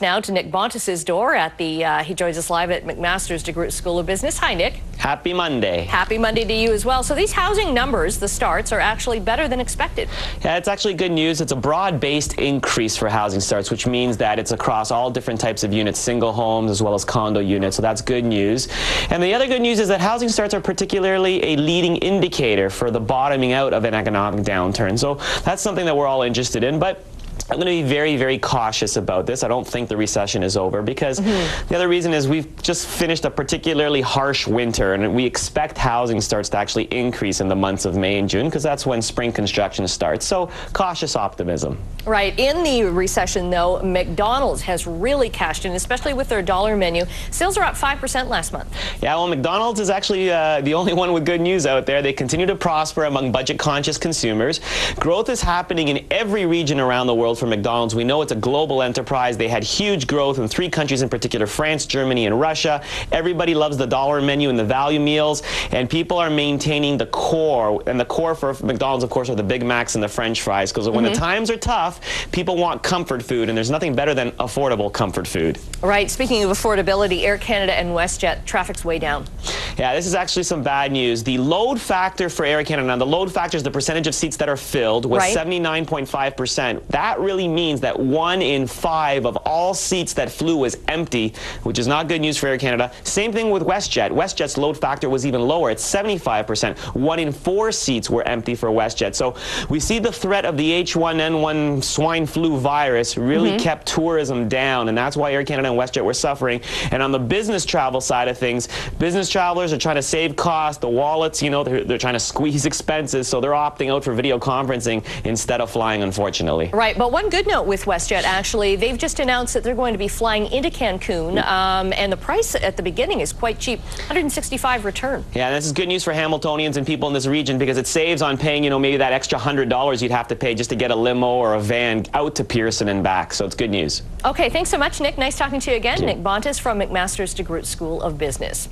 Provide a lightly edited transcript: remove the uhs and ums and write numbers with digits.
Now to Nick Bontis' door at the, he joins us live at McMaster's DeGroote School of Business. Hi, Nick. Happy Monday. Happy Monday to you as well. So these housing numbers, the starts, are actually better than expected. Yeah, it's actually good news. It's a broad-based increase for housing starts, which means that it's across all different types of units, single homes as well as condo units. So that's good news. And the other good news is that housing starts are particularly a leading indicator for the bottoming out of an economic downturn. So that's something that we're all interested in. But I'm going to be very, very cautious about this. I don't think the recession is over because the other reason is we've just finished a particularly harsh winter, and we expect housing starts to actually increase in the months of May and June because that's when spring construction starts. So cautious optimism. Right. In the recession, though, McDonald's has really cashed in, especially with their dollar menu. Sales are up 5% last month. Yeah, well, McDonald's is actually the only one with good news out there. They continue to prosper among budget-conscious consumers. Growth is happening in every region around the world for McDonald's. We know it's a global enterprise. They had huge growth in 3 countries in particular, France, Germany, and Russia. Everybody loves the dollar menu and the value meals, and people are maintaining the core. And the core for McDonald's, of course, are the Big Macs and the French fries, because when the times are tough, people want comfort food, and there's nothing better than affordable comfort food. Right. Speaking of affordability, Air Canada and WestJet, traffic's way down. Yeah, this is actually some bad news. The load factor for Air Canada, now the load factor is the percentage of seats that are filled, was 79.5%. That really means that 1 in 5 of all seats that flew was empty, which is not good news for Air Canada. Same thing with WestJet. WestJet's load factor was even lower. It's 75%. 1 in 4 seats were empty for WestJet. So we see the threat of the H1N1 swine flu virus really kept tourism down, and that's why Air Canada and WestJet were suffering. And on the business travel side of things, business travelers are trying to save costs. The wallets, you know, they're trying to squeeze expenses, so they're opting out for video conferencing instead of flying, unfortunately. Right, but one good note with WestJet, actually, they've just announced that they're going to be flying into Cancun, and the price at the beginning is quite cheap, $165 return. Yeah, and this is good news for Hamiltonians and people in this region because it saves on paying, you know, maybe that extra $100 you'd have to pay just to get a limo or a van out to Pearson and back, so it's good news. Okay, thanks so much, Nick. Nice talking to you again. Nick Bontis from McMaster's DeGroote School of Business.